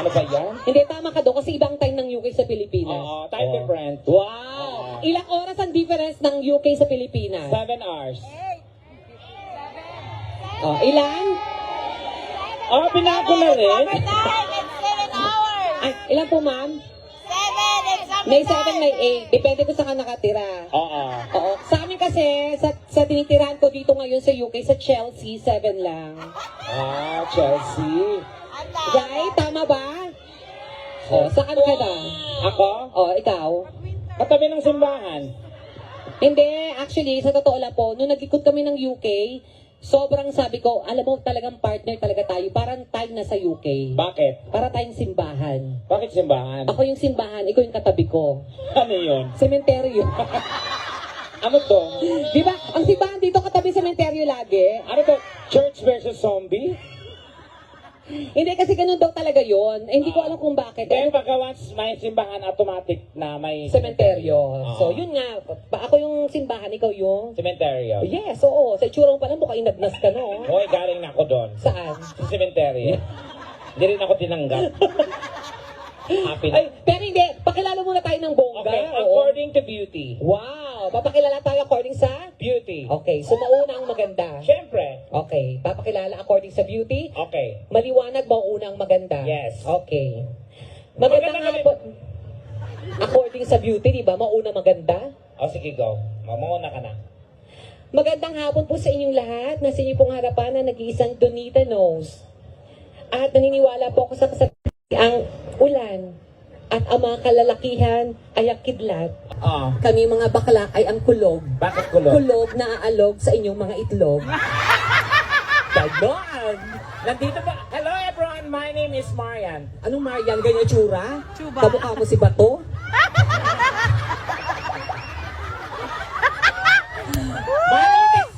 Ano ba yan? Hindi, tama ka doon kasi ibang time ng UK sa Pilipinas. Oo, time different. Wow! Ilang oras ang difference ng UK sa Pilipinas? 7 hours. Oh, ilan? Oh, binago na rin. Ay, ilan po, ma'am? 7 May 7, may 8. Depende kung saan ka nakatira. Oo. Oo. Sa amin kasi, sa tinitirahan ko dito ngayon sa UK, sa Chelsea, 7 lang. Ah, Chelsea. Right? Tama ba? Oh, saan ka na? Ako? Oh, ikaw? Katabi ng simbahan. Hindi, actually, sa totoo lang po, nung nag-ikot kami ng UK, sobrang sabi ko, alam mo, talagang partner talaga tayo. Parang tayo na sa UK. Bakit? Para tayong simbahan. Bakit simbahan? Ako yung simbahan, ikaw yung katabi ko. Ano yun? Sementeryo. Ano to? Di ba? Ang simbahan dito katabi sementeryo lagi. Ano to? Church versus zombie? Hindi kasi ganun daw talaga yon. Eh, hindi ko alam kung bakit. Dahil pagka once may simbahan, automatic na may Sementeryo. So, yun nga. Ako yung simbahan, ikaw yung... Cementerio. Yes, oo. Sa itsura mo pala, mukhang inagnas ka, no? Hoy, galing na ako doon. Saan? Sa cemetery. Hindi rin ako tinanggap. Happy na. Ay, pero hindi. Pakilala muna tayo ng bongga. Okay, oo. according to beauty. Wow. Papakilala tayo according sa... Beauty. Okay, so mauna ang maganda. Siyempre. Okay, papakilala according sa beauty. Okay. Maliwanag, mauna ang maganda. Yes. Okay. Maganda Maganda nga galing. po. According sa beauty, di ba? Mauna maganda. O sige, go. Mamuna ka na. Magandang hapon po sa inyong lahat. Nasa inyo pong harapan na nag-iisang Donita Nose. At naniniwala po ako sa ang ulan at ang mga kalalakihan ay ang kidlat. Kami mga bakla ay ang kulog. Bakit kulog? Kulog na aalog sa inyong mga itlog. Ganon! Nandito ba? Hello everyone, my name is Marian. Anong Marian? Ganyan tsura? Kamukha mo si Bato?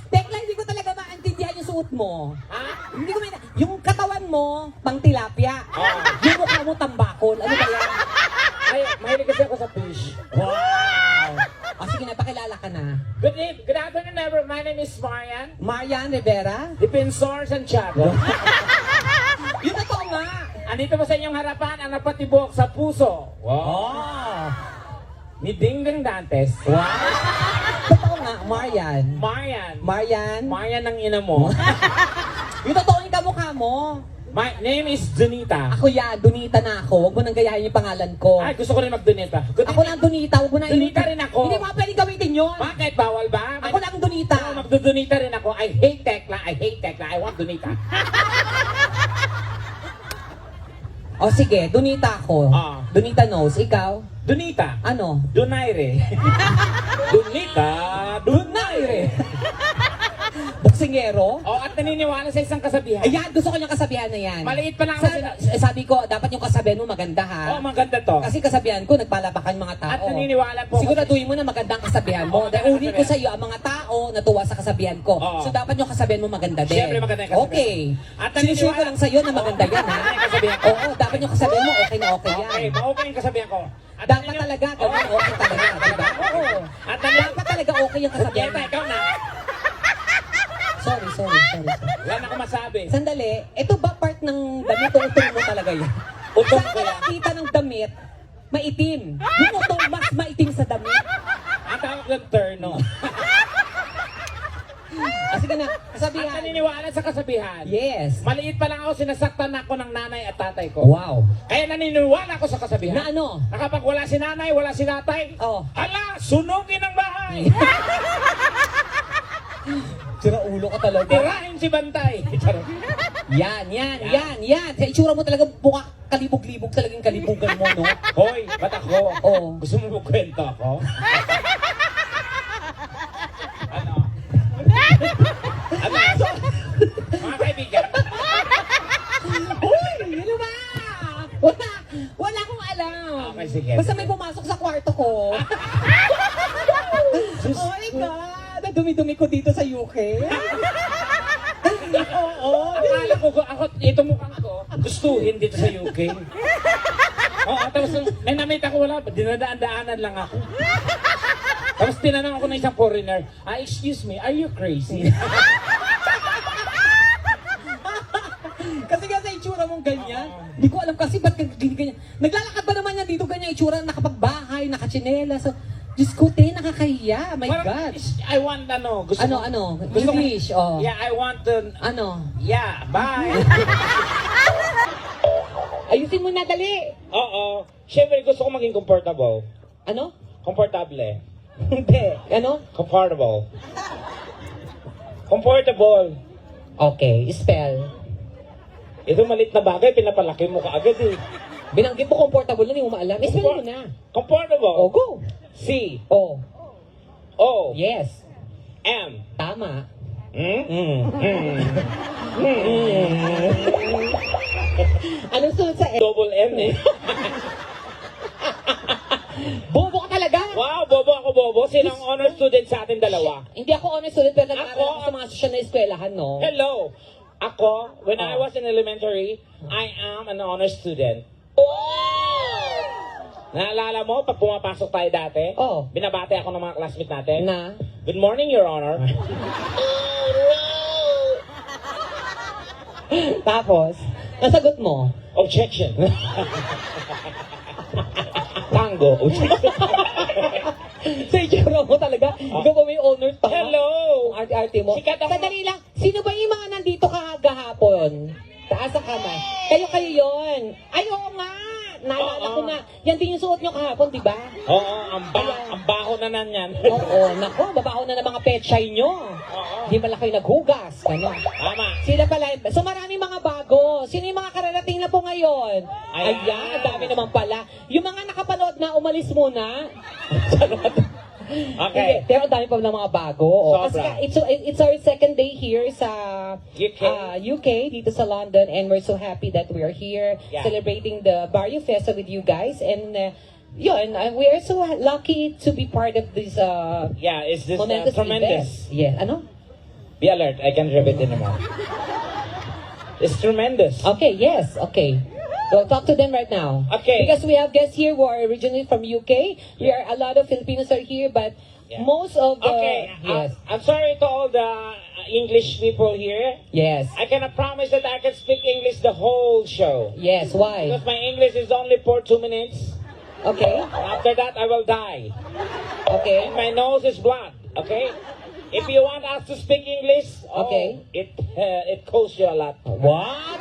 Tekla, hindi ko talaga maintindihan yung suot mo. Ha? Hindi ko yung katawan mo, pang tilapia. Yung mukha mo, tambakol. Ano ba yan? Ay, mahilig kasi ako sa fish. Wow! O sige na, pakilala ka na. Good afternoon everyone, my name is Marian. Marian Rivera? Defensor Santiago. Yung totoo nga! Andito po sa inyong harapan ang napatibok sa puso. Oh! Ni Dingding Dantes. Wow! Totoo nga, Marian. Marian. Marian? Marian ang ina mo. Yung totoo yung kamukha mo. My name is Donita. Ako yan, Donita na ako. Huwag mo nang gayahin yung pangalan ko. Ay, gusto ko rin mag-Donita. Ako lang Donita, huwag mo na Donita rin ako. Hindi mo pwedeng gamitin yun. Bakit? Bawal ba? Ako lang Donita. Magdodonita rin ako. I hate Tekla. I hate Tekla. I want Donita. O sige, Donita ako. Donita knows. Ikaw? Donita. Ano? Donaire. Donita. Donaire. Boksingero? Oh, at naniniwala sa isang kasabihan. Ayan, gusto ko yung kasabihan na yan. Maliit pa lang ako Sabi ko, dapat yung kasabihan mo maganda ha. Oh, maganda to. Kasi kasabihan ko, nagpalapakan mga tao. At naniniwala po. Siguraduhin mo na magandang kasabihan mo. Oo, Dahil ulit ko kasabihan. sa iyo, ang mga tao natuwa sa kasabihan ko. Oo. So dapat yung kasabihan mo maganda din. Siyempre, maganda yung kasabihan. Okay. At Sinusure ko naniniwala- lang sa iyo na maganda yan ha. Maganda yung kasabihan ko. Oo, dapat yung kasabihan mo okay na okay yan. Okay, okay yung kasabihan ko. At Dapat talaga, ganun okay talaga. Diba? Oo. At Dapat talaga okay yung kasabihan Jetta, mo. ikaw na. Sorry. Wala na akong masabi. Sandali, ito ba part ng damit o utong mo talaga yan? Utong Saan ko ka yan. nakita ng damit? Maitim. Yung utong mas maitim sa damit. Ang tawag ng terno. Sige na, At kasabihan. naniniwala sa kasabihan. Yes. Maliit pa lang ako, sinasaktan ako ng nanay at tatay ko. Wow. Kaya naniniwala ako sa kasabihan. Na ano? Na kapag wala si nanay, wala si tatay, Oh. hala, sunugin ang bahay. Sira ulo ka talaga. Tirahin si Bantay. Charot. Yan. Sa itsura mo talaga buka kalibog-libog talagang kalibugan mo, no? Hoy, ba't ako? Oo. Gusto mo magkwento ako? Ano? Ano? Mga kaibigan, Uy, ano ba? Wala akong alam. Okay, sige. Basta may pumasok sa kwarto ko. Oh my God! Ang dumi-dumi ko dito sa UK. Oo. akala ko, ako, ito mukhang ko, gustuhin dito sa UK. Oo, tapos may namit ako, wala, dinadaan-daanan lang ako. Tapos tinanong ako ng isang foreigner, excuse me, are you crazy? Kasi nga sa itsura mong ganyan. Hindi ko alam kasi ba't ganyan. Naglalakad ba naman yan dito ganyan itsura, nakapagbahay, nakachinela. So, Diyos ko, te, nakakahiya. My God. I want gusto ko- Ano? gusto ko- English, oh. Yeah, I want to, Ano? yeah, bye. Ayusin mo na, dali. Oo. Siyempre, gusto ko maging comfortable. Ano? Comfortable. Hindi. Ano? Comfortable. Comfortable. Okay, spell. Ito malit na bagay, pinapalaki mo kaagad eh. Binanggit mo comfortable na, hindi mo maalam. Spell mo na. Comfortable. Oh, go. C. Oh. O. Yes. M. Tama. Anong sunod sa F? Double M eh. Bobo ka talaga. Wow, bobo ako bobo. Sinong honor student sa atin dalawa? Hindi ako honest student, pero nag-aaral Ako- ako sa mga sosyal na eskwelahan, no? Hello. Ako, when I Oh. was in elementary, I am an honor student. Naalala mo, pag pumapasok tayo dati, Oh. binabati ako ng mga classmates natin. Na? Good morning, Your Honor. Tapos, nasagot mo. Objection. Tango. Objection. Sa itsura mo talaga, ikaw ba may honor pa? Hello. Ang arte-arte mo. Sikat ako. Sandali lang, sino ba yung mga nandito kagahapon? Taas ang kamay. Kayo yon. Ay, oo nga. Naalala Oo. ko na. Yan din yung suot nyo kahapon, di ba? Oo, ang baho na nan yan. Oo, nako, babaho na ng mga pechay nyo. Oo. Hindi man lang kayo naghugas. Ano? Tama. Sila pala. So marami mga bago. Sino yung mga kararating na po ngayon? Ayan. Ayan, ang dami naman pala. Yung mga nakapanood na, umalis muna. Charot. Okay. Hindi, pero ang dami pa ng mga bago. Oh. Kasi Sobra. nga, it's our second day here sa UK. UK, dito sa London, and we're so happy that we are here Yeah. celebrating the Barrio Festa with you guys. And yun, we are so lucky to be part of this Yeah, is this momentous tremendous? event. Yeah, ano? Be alert, I can't repeat anymore. It's tremendous. Okay, yes, okay. We'll talk to them right now. Okay. Because we have guests here who are originally from UK. We are, a lot of Filipinos are here, but Yeah. most of the... Okay, Yes. I'm sorry to all the English people here. Yes. I cannot promise that I can speak English the whole show. Yes, why? Because my English is only for 2 minutes. Okay. After that, I will die. Okay. And my nose is blood, okay? If you want us to speak English, Okay. it costs you a lot. What?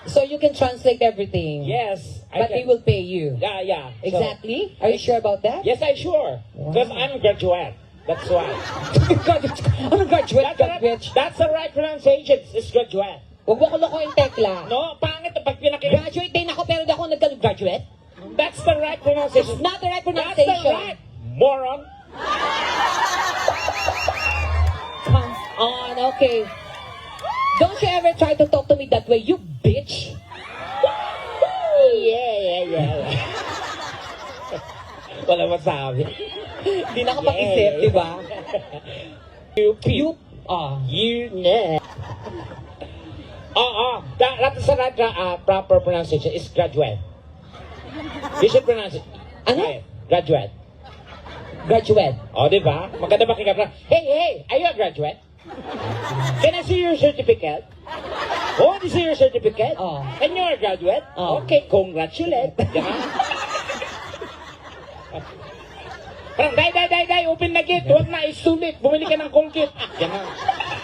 So you can translate everything. Yes, But they will pay you. Yeah. So- Exactly? Are you sure about that? yes, I'm sure. Because I'm a graduate. That's why. Ano graduate? Graduate? That's the right pronunciation. It's graduate. Huwag mo ko lokohin, Tekla. No, pangit pag pinakita. Graduate din ako pero di ako nag-graduate. That's the right pronunciation. It's not the right That's the pronunciation. right, moron. Come on, okay. Don't you ever try to talk to me that way, you bitch. Yeah. Wala masabi. Hindi na kapag-isip, di ba? You, You, that is the right proper pronunciation. It's graduate. You should pronounce it. Ano? Right, graduate. graduate. O, di ba? Maganda ba kaya? Hey, are you a graduate? Can I see your certificate? Oh, this is your certificate? Oh. And you're a graduate? Oh. Okay, congratulate. Diba? Parang, day, open na gate. Huwag na, isulit. Bumili ka ng kongkit. Diba?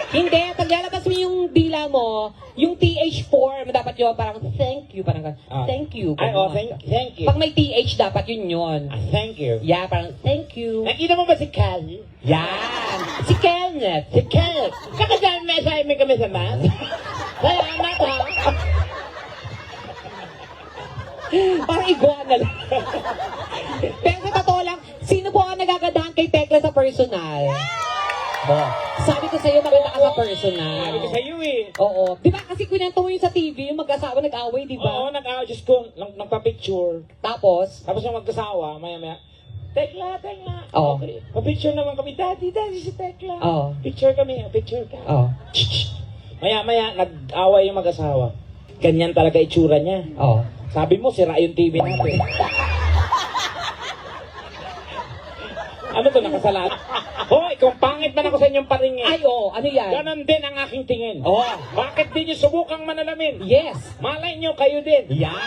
Hindi, pag lalabas mo yung dila mo, yung TH4, dapat yun, parang thank you, parang thank you. Ay, oh, thank you. Pag may TH, dapat yun. Thank you. Yeah, parang thank you. Nakita mo ba si Cal? Yan. Si Kenneth. Si Cal. Kakasama may assignment kami sa math. Salamat ha. Parang iguana lang. Pero sa totoo lang, sino po ang nagagadahan kay Tekla sa personal? Oh. Sabi ko sa'yo, maganda ka sa personal. Sabi ko sa iyo eh. Oo. Di ba kasi kwento mo yun sa TV, yung mag-asawa nag-away, di ba? Oo, nag-Diyos ko, nagpa-picture. Tapos, Tapos yung mag-asawa, maya-maya, Tekla. Oo. Okay. Pa-picture naman kami, Daddy si Tekla. Oo. Picture kami, picture ka. oh, Maya-maya, nag-away yung mag-asawa. Ganyan talaga itsura niya. oh. Sabi mo, sira yung TV natin. Ano ito nakasalat. Hoy, kung pangit man ako sa inyong paringin. Ay, oo, ano yan? Ganon din ang aking tingin. Oo. Bakit di nyo subukang manalamin? Yes. Malay nyo kayo din. Yan.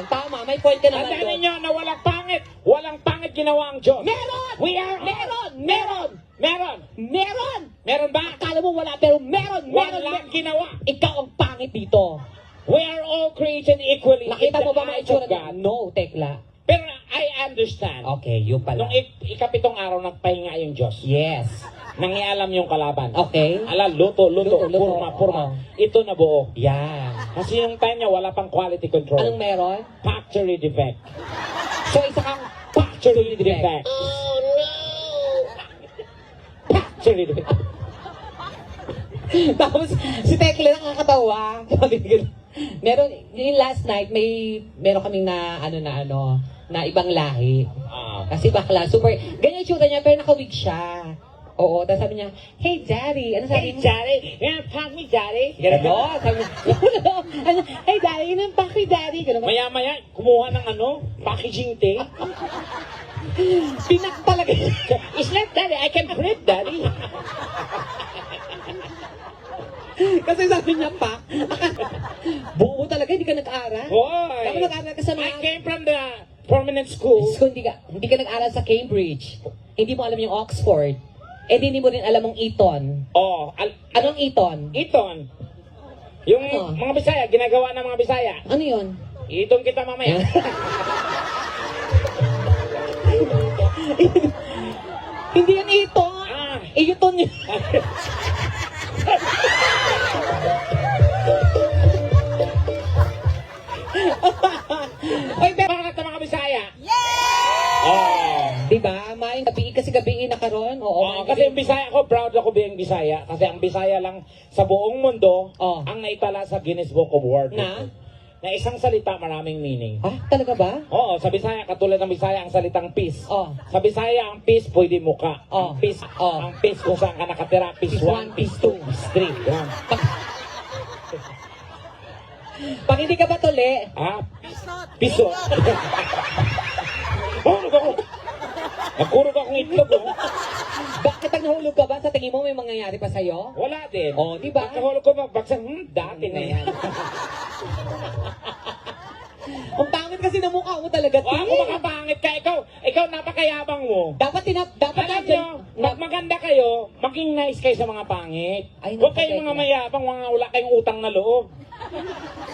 Tama, may point ka naman Tandaan doon. ninyo na walang pangit. Walang pangit ginawa ang Diyos. Meron! We are... Meron! Meron! Meron! Meron ba? Akala mo wala, pero meron! Walang ginawa. Ikaw ang pangit dito. We are all created equally. Nakita in mo the ba mga eyes itsura of God. na? No, tekla. Pero I understand. Okay, yun pala. Nung ikapitong araw, nagpahinga yung Diyos. Yes. Nangialam yung kalaban. Okay. Ala, luto, Luto. purma. Oo. Ito na buo. Yan. Kasi yung time niya, wala pang quality control. Anong meron? Factory defect. So, isa kang Factory defect. Factory defect. Tapos, si Tekla nakakatawa. Meron, yung last night, meron kaming na ibang lahi. Ah. Kasi bakla, super, ganyan yung tsura niya, pero nakawig siya. Oo, tapos sabi niya, hey daddy, ano sabi Hey, mo? Daddy. Yan, pack me, Daddy. Gano'n, sabi niya, ano, hey daddy, yun ang pack me daddy. Gano'n. Maya-maya, kumuha ng packaging tape. Pinak talaga. It's not Daddy, I can print, Daddy. Kasi sabi niya, pak, buo talaga, hindi ka nag-aral. Hoy! Dapat nag-aral ka sa I mga... came from the prominent school. So, hindi ka nag-aral sa Cambridge. Hindi mo alam yung Oxford. Eh, hindi mo rin alam ang Eton. Oh, Anong Eton? Eton. Yung Ano? mga Bisaya, ginagawa ng mga Bisaya. Ano yun? Eton kita mamaya. Hindi yan Eton. Ah. Eton yun. Oy, bakit ang mga Bisaya? Oh. Diba? Maing gabi, kasi gabi na karon. Oo, Oo, maing kasi gabi. yung Bisaya ko, proud ako being Bisaya. Kasi ang Bisaya lang sa buong mundo, Oh. ang naitala sa Guinness Book of World Na? Na isang salita, maraming meaning. Ah, talaga ba? Oo, sa Bisaya, katulad ng Bisaya, ang salitang peace. Oh. Sa Bisaya, ang peace pwede muka. Oh. Ang peace, Oh. ang peace kung saan ka nakatira. Peace Peace 1, one, peace peace 2, peace 3. Yan. Pag hindi ka ba tuli, Ah, piso. Hulog ako. Nagkurog akong itlog, oh. bakit pag nahulog ka ba, sa tingin mo may mangyayari pa sa'yo? Wala din. Oh, di ba? Pagkahulog ko magbagsak, dati na yan. Ang pangit kasi ng mukha mo talaga, O ako makapangit ka, ikaw napakayabang mo. Dapat Alam nyo, pag maganda kayo, maging nice kayo sa mga pangit. Ay, Huwag kayong mga napakaya. mayabang, mga wala kayong utang na loob.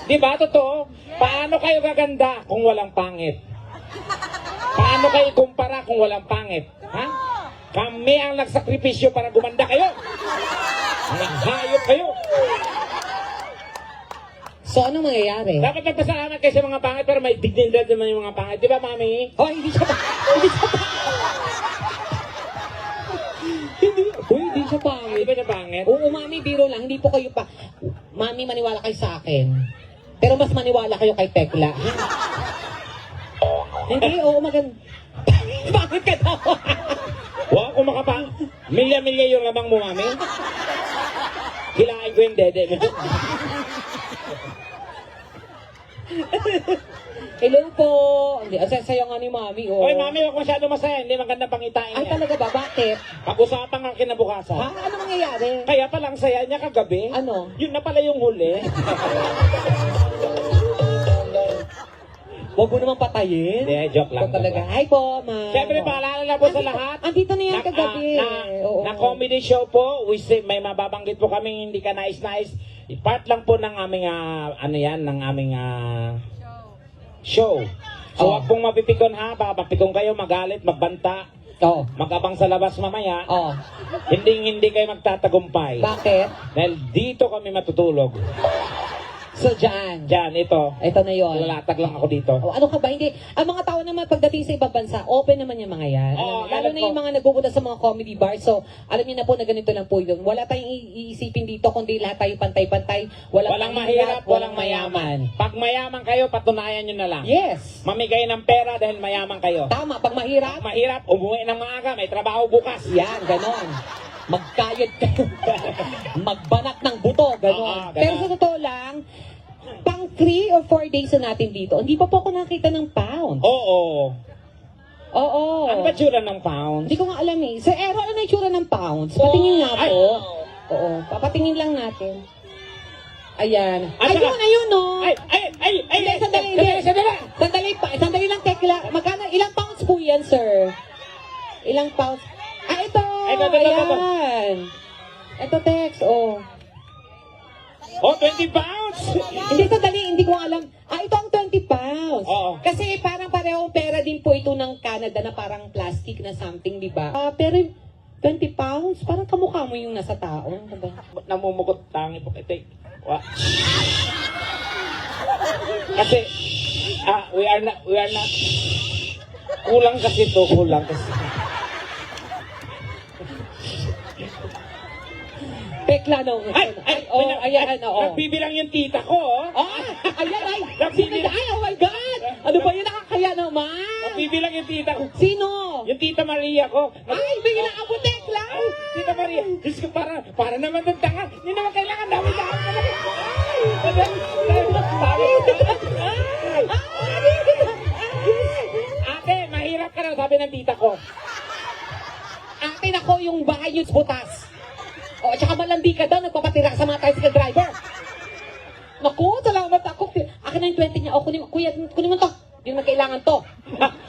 Di ba, totoo? Paano kayo gaganda kung walang pangit? Paano kayo kumpara kung walang pangit? Ha? Kami ang nagsakripisyo para gumanda kayo. Mga hayop kayo. So, anong mangyayari? Dapat magpasalamat kayo sa mga pangit, pero may dignidad naman yung mga pangit. Di ba, Mami? Oh, hindi siya hindi siya pangit. Di ba na pangit? Oo, mami, biro lang. Hindi po kayo pa. Mami, maniwala kayo sa akin. Pero mas maniwala kayo kay Tekla. Hindi, oo, maganda. Bakit ka daw? Huwag ako milya-milya yung labang mo, Mami. Kilain ko yung dede mo. Hello po. Hindi, ang sayo nga ni Mami, oh. Oy, Mami, huwag masyado masaya. Hindi maganda pangitain Ay, niya. talaga ba? Bakit? Pag-usapan ang kinabukasan. Ha? Ano mangyayari? Kaya palang saya niya kagabi. Ano? Yun na pala yung huli. Huwag mo naman patayin. Hindi, joke lang. Ito talaga. Hi po, ma'am. Siyempre, paalala na po sa lahat. Andito na yan kagabi. Oo. Na comedy show po, may mababanggit po kami hindi ka nais-nais. Part lang po ng aming, ng aming show. So, Oh. wag pong mapipikon ha, baka mapikon kayo, magalit, magbanta, Oh. magabang sa labas mamaya. Oh. Hindi kayo magtatagumpay. Bakit? Dahil dito kami matutulog. So, dyan. Diyan, ito. Ito na yon. Lalatag lang ako dito. O, ano ka ba? Hindi. Ang mga tao naman pagdating sa ibang bansa, open naman yung mga yan. Oo, Lalo alam na ko. yung mga nagpupunta sa mga comedy bars. So, alam niyo na po na ganito lang po yun. Wala tayong iisipin dito, kundi lahat tayo pantay-pantay. Walang mahirap, walang mayaman. Pag mayaman kayo, patunayan nyo na lang. Yes. Mamigay ng pera dahil mayaman kayo. Tama. Pag mahirap, Mahirap, umuwi ng maaga, may trabaho bukas. yan, ganon. Magkayod kayo. Magbanat ng buto, ganon. Oo, ganon. Pero sa totoo lang, pang 3 or 4 days na natin dito, hindi pa po ako nakita ng pound. Oo. Oo. Ano ba tsura ng pounds? Hindi ko nga alam eh. Sir Ero, ano na yung tsura ng pounds? Patingin nga Ay! po. Oo, papatingin lang natin. Ayan. At saka- Ayun, no? Ay! Hindi, sandali. Sandali lang, tekla. Magkano, ilang pounds po yan, sir? Ilang pounds? Ah, ito! Ito. Ayan. Ito, text, oh. Oh, 20 pounds! Hindi, sandali, hindi ko alam. Ah, ito ang 20 pounds. Oo. Kasi parang parehong pera din po ito ng Canada na parang plastic na something, di ba? Ah, pero 20 pounds, parang kamukha mo yung nasa tao. Ano ba? Ba't namumukot tangi po ito? Kasi, we are not, kulang kasi to, kulang kasi. Tekla, no? Ayan, oo. Nagbibilang yung tita ko, oh. Ayan, ay! Nagbibilang. Ay, oh my God! Ano ba yun? Nakakaya naman! Nagbibilang yung tita ko. Sino? Yung tita Maria ko. Ay, bigyan na ako, Tekla! Ay, tita Maria. Diyos ko, para naman ng tanga. Hindi naman kailangan namin lahat. Ate, mahirap ka na, sabi ng tita ko. Akin ako yung bahay yung butas. O, tsaka malandi ka daw, nagpapatira sa mga tricycle driver. Naku, salamat ako. Akin na yung 20 niya. O, kunin mo to. Hindi naman kailangan to.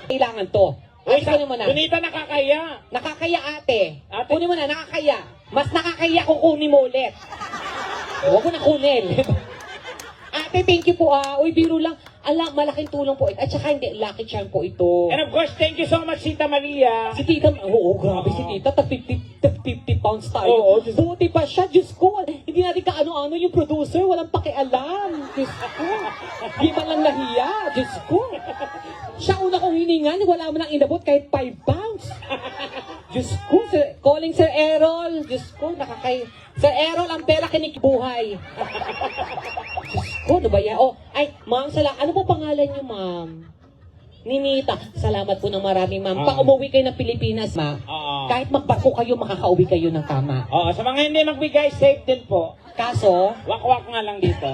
Kailangan to. Ate, kunin mo na. Kunita nakakaya. Nakakaya, ate. Ate. Kunin mo na, nakakaya. Mas nakakaya kung kunin mo ulit. Huwag mo na kunin. Ate, thank you po. Uy, biro lang. Malaking tulong po ito. At saka hindi, lucky charm po ito. And of course, thank you so much, Tita Maria. Si Tita, oo, grabe si Tita, tag 50 pounds tayo. Oo, Buti pa siya, Diyos ko. Hindi natin kaano-ano yung producer, walang pakialam. Diyos ko. Di man lang nahiya, Diyos ko. Siya una kong hiningan, wala mo nang inabot kahit 5 pounds. Diyos ko, calling Sir Errol. Diyos ko, Sir Errol, ang pera kinikibuhay. Diyos ko, ano ba yan? Oh, ay, ma'am, ano po pangalan niyo, ma'am? Ninita. Salamat po ng marami, ma'am. Pag umuwi kayo ng Pilipinas, ma'am, kahit magbarko kayo, makakauwi kayo ng tama. Oo, sa mga hindi magbigay, safe din po. Kaso, Wak-wak nga lang dito.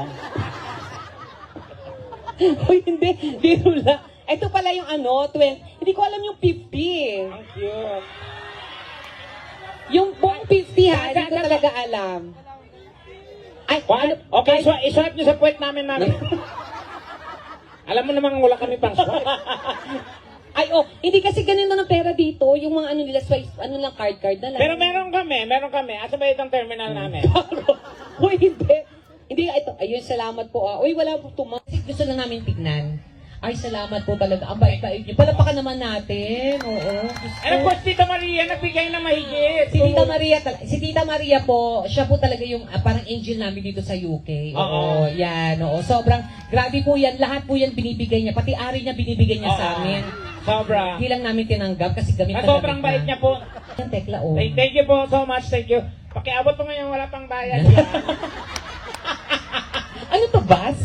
uy, hindi, biro lang. Ito pala yung 20, hindi ko alam yung 50. Ang cute. Yung buong 50 ha, hindi ko talaga alam. Ay, Okay, so iswipe nyo sa puwet namin, mami. Alam mo namang wala kami pang swipe. Ay, hindi kasi ganun na ng pera dito. Yung mga nila, swipe, lang, card na lang. Pero meron kami. Asa ba itong terminal namin? Uy, hindi. Hindi, ito. Ayun, salamat po. Uy, wala po tuma. Kasi gusto lang namin tignan. Ay, salamat po talaga. Ang bait-bait niyo. Palapakan naman natin. Oo. And of course, Tita Maria, nagbigay na mahigit. Si Tita Maria po, siya po talaga yung parang angel namin dito sa UK. Oo, yan. Oo. Sobrang, grabe po yan. Lahat po yan binibigay niya. Pati ari niya binibigay niya sa amin. Sobra. Hindi lang namin tinanggap kasi gamit na Sobrang gamit bait niya po. Yan, tekla, oh. Thank you po so much. Thank you. Pakiabot po ngayon, wala pang bayad. Ano to, bus?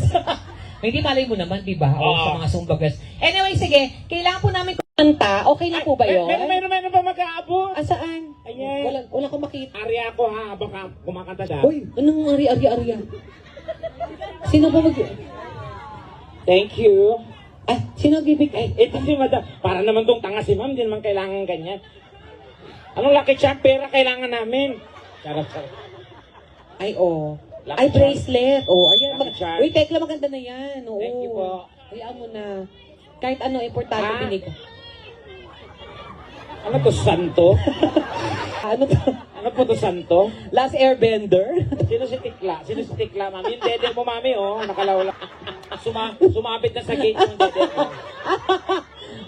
Hindi malay mo naman, di ba? O, sa mga sumbagas. Anyway, sige. Kailangan po namin kumanta. Okay na po ba yun? Meron pa mag-aabot. Saan? Ayan. Wala ko makita. Ari ako ha, habang kumakanta siya. Uy, anong ari-ari-ari? Sino ba Thank you. Sino nagbibigay? Ito si madam. Para naman tong tanga si ma'am, hindi naman kailangan ganyan. Anong lucky charm? Pera kailangan namin. Charot. Ay, Lucky Ay, charm. bracelet. Ayan. Lucky charm. Uy, tekla, maganda na yan. Oo. Thank you po. Hayaan mo na. Kahit ano, importante binig. Ano to, santo? Ano to? Ano po to, santo? Last Airbender? Sino si Tikla, mami? Yung dede mo, mami, nakalawla. Sumabit na sa gate yung dede mo.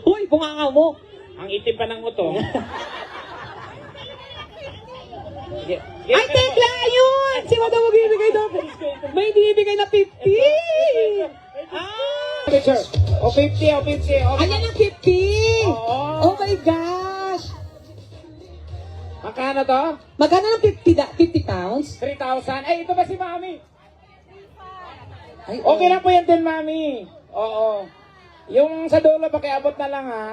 Uy, bunganga mo. Ang itim pa ng utong. Ay, tekla, ayun! Si Madam magbibigay daw. May binibigay na 50! Picture. 50. Ayan ang 50! Oo. Oh my gosh! Magkano to? Magkano ng 50 pounds? 3,000. Ay, ito ba si mami? Ay, Okay lang po yan din, mami. Oo. Yung sa dulo, pakiabot na lang, ha?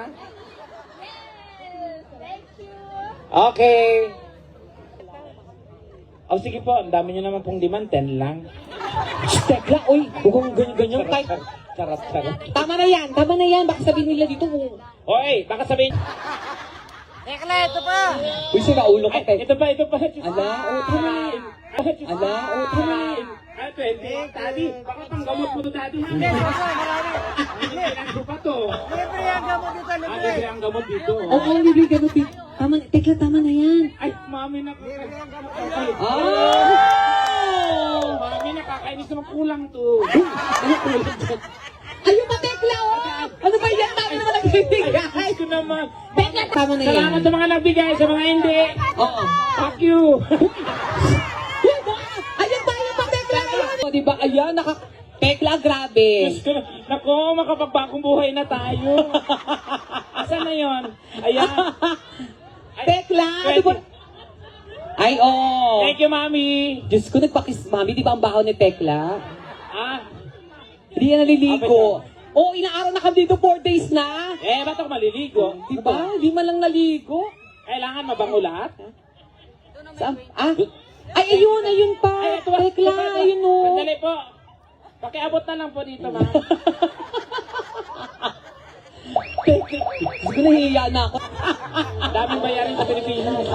Okay. Sige po, ang dami nyo naman pong demand, 10 lang. Tekla, uy, huwag ganyan-ganyan. Charot, charot. Tama na yan, tama na yan. Baka sabihin nila dito. Oy, baka sabihin. Tekla, ito pa. Uy, sila ulo ka, Ay, ito pa. Ala, tama na yan. Ala, tama na yan. Ay, pwede. Daddy, baka panggamot mo to, daddy. Hindi, basta, marami. Hindi, pa to. Libre ang gamot dito, Ah, libre. libre ang gamot dito. Oo, libre ka doon. Tama, tekla, tama na yan. Ay, mami na. Oh! Mami, nakakainis naman kulang to. Ano ulit dyan? Ayun pa, tekla, oh! Ano ba yan? Tama naman nagbibigay. Ay, ko naman. Tekla, tama na yan. Salamat sa mga nagbigay, sa mga hindi. Oo. Fuck you. Ayun tayo pa, tekla, ayun. O, diba, ayan, tekla, grabe. Diyos ko na. Nako, makapagpakong buhay na tayo. Asan na yon? Ayan. Ay, Tekla, ano ba? Ay, oh. Thank you, mami. Diyos ko, nagpakis, mami, di ba ang bahaw ni Tekla? Ah, Hindi yan naliligo. Oo, inaaraw na kami dito 4 days na. ba't ako maliligo? Di ba? Di man lang naligo. Kailangan mabango lahat? Saan? Ah? Ay, ayun pa. Ay, ito. Tekla, ayun oh. Sandali po. Pakiabot na lang po dito, ma'am. Diyos ko, nahihiya na ako. Daming bayarin sa Pilipinas.